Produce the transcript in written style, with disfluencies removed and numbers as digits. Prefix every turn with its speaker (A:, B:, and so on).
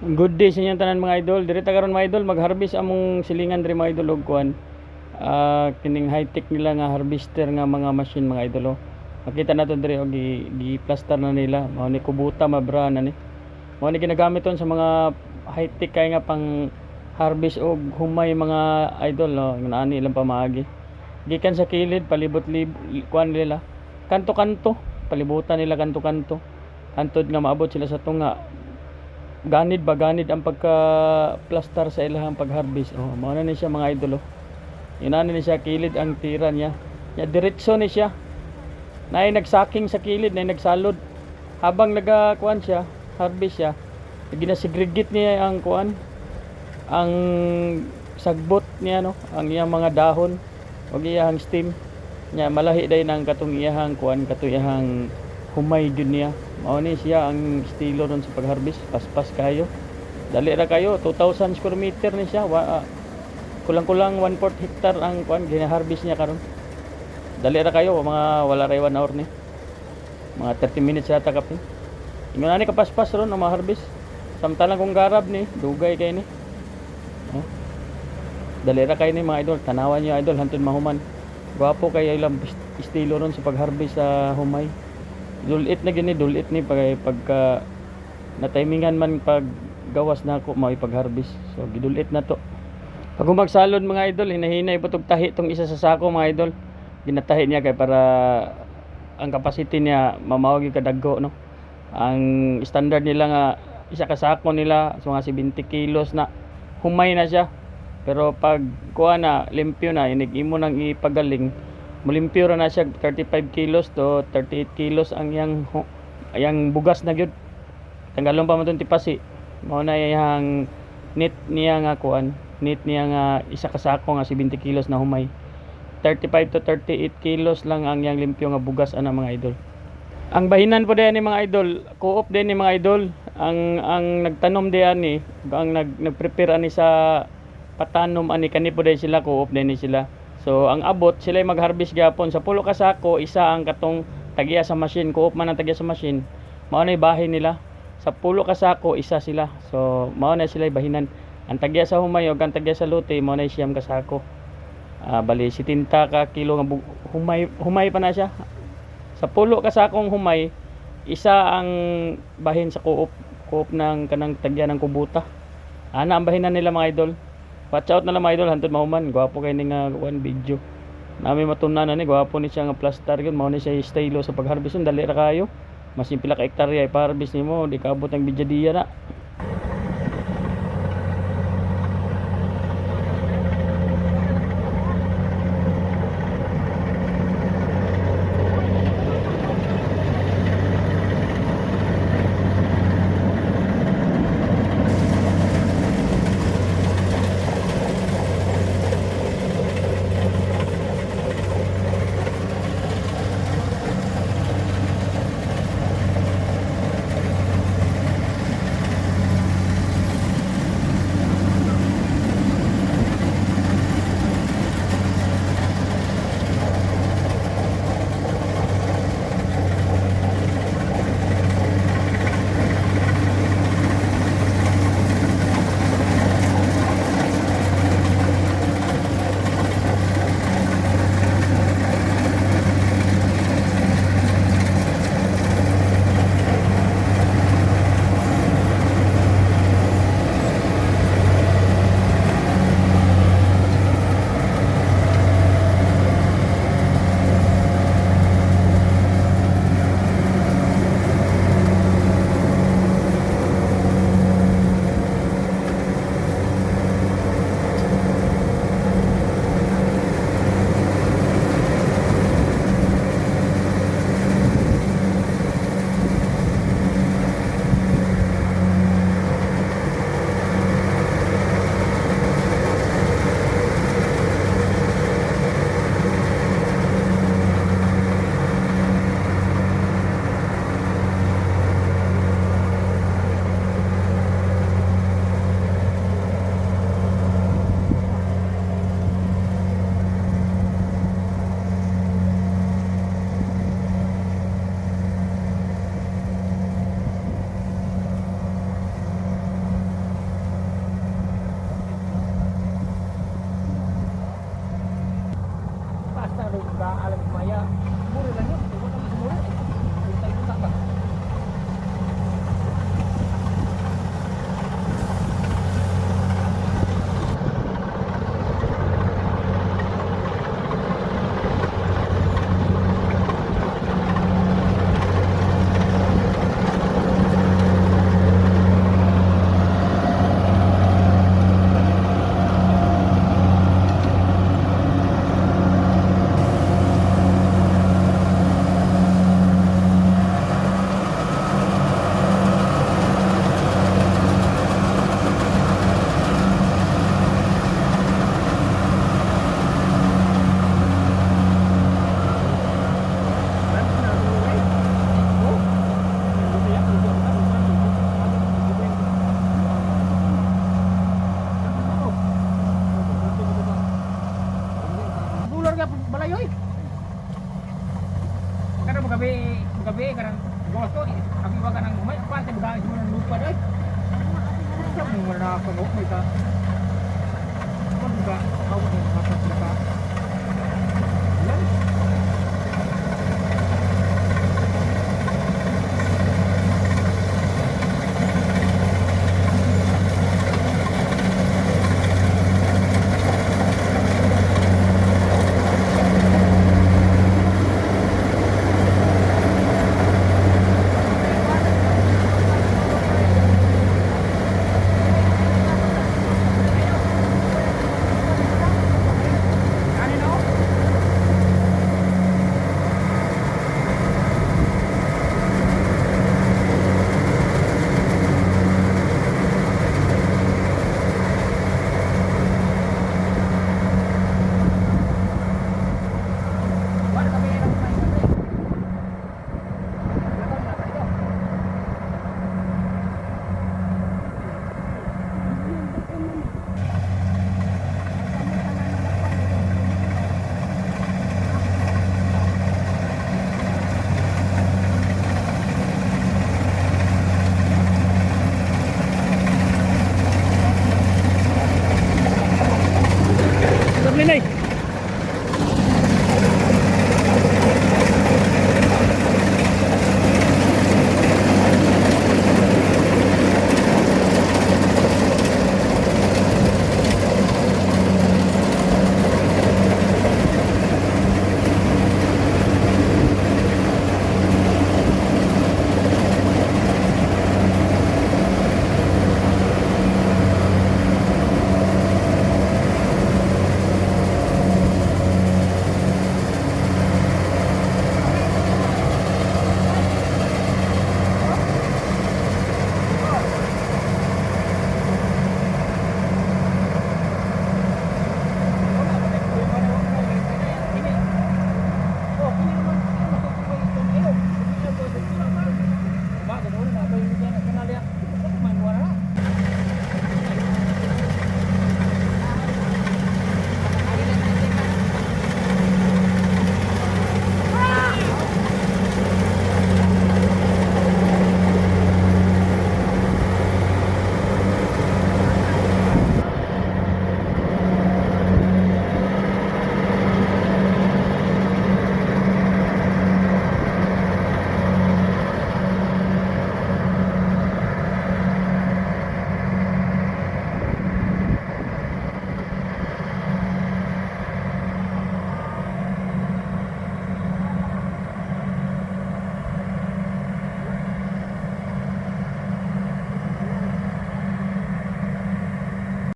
A: Good day sa inyong tanan mga idol. Diri ta karon mga idol mag-harvest among silingan diri mga idol og kuan. Kining high-tech nila nga harvester nga mga machine mga idol. Makita nato diri og gi-plaster na nila. Mao ni kubuta mabra na ni. Mao ni ginagamit ton sa mga high-tech kay nga pang harvest og humay mga idol no. Ngani ilang pamaagi. Gikan sa kilid palibot-libot kuan nila. Kanto-kanto, palibutan nila kanto-kanto. Antod nga maabot sila sa tunga ganid ang pagka plaster sa ilahang pag-harvest. Mao na ni siya mga idol. Inana ni siya kilid ang tira niya. Ya diretso ni siya. Nay nagsaking sa kilid, nay nagsalod. Habang nagakuan siya, harvest siya, ginasegregate niya ang kuan, ang sagbot niya no, ang iyang mga dahon o iyang stem. Nya malahi day nang katong iyang kuan, katong iyang humay gyud niya. Mao ni siya ang estilo ron sa pag-harvest, paspas kayo. Dali ra kayo, 2,000 square meter ni siya. Kulang-kulang 1/4 hectare ang kuan gina-harvest niya karon. Dali ra kayo, mga wala ray 1 hour ni. Mga 30 minutes yata kapin. Ingon ani ka paspas ron ang ma-harvest. Samtalang kung garab ni, dugay kay ni. Dali ra kay ni mga idol, tanawan niyo idol hantod mahuman. Gwapo kay ilang estilo ron sa pag-harvest sa humay. Dulit na gini, dulit ni pagka na-timingan man pag gawas na ako mao ipag-harvest. So gidulit na to. Pag magsalod mga idol, hinahinay putog tahi tong isa sa sako mga idol. Ginatahi niya kay para ang capacity niya mamawag yung kadaggo no. Ang standard nila nga isa ka sako nila so mga 70 kilos na humay na siya. Pero pag kuha na limpyo na inig-imo nang ipagaling mulimpyo ra na siya 35 kilos to 38 kilos ang yang bugas na gyud. Tanggalon pa man tong tipasi. Mao na yang net niya nga kuan, net niya nga isa ka sako nga 70 kilos na humay. 35 to 38 kilos lang ang yang limpyo nga bugas ana mga idol. Ang bahinan po diyan ni mga idol, co-op din ni mga idol. Ang nagtanom diyan ni, ang nagprepare ani sa patanom ani kani po din sila co-op din ni sila. So ang abot sila mag-harvest gyapon sa pulo ka sako, isa ang katong tagiya sa machine, co-op man ang tagiya sa machine. Mao na bahin nila. Sa pulo ka sako, isa sila. So mao na sila bahinan. Ang tagiya sa humay ug ang tagiya sa lote mao na siyam ka sako. Bali 70 ka kilo nga humay pa na siya. Sa pulo ka sakong humay, isa ang bahin sa co-op ng kanang tagya ng kubuta. Ana ang bahinan nila mga idol. Watch out na lang mga idol, hantod mahuman. Gwapo kayo ni nga one video. Nami matunan na ni, gwapo ni siya nga plaster yun. Mao ni siya estilo sa pag-harvest. Dali ra kayo. Mas pila ka hektarya ipa-harvest nimo, di kaabot ang bidyadiya na.
B: Sa mo wala ka mo ka. Pag ka, ako na mga ka. Yan.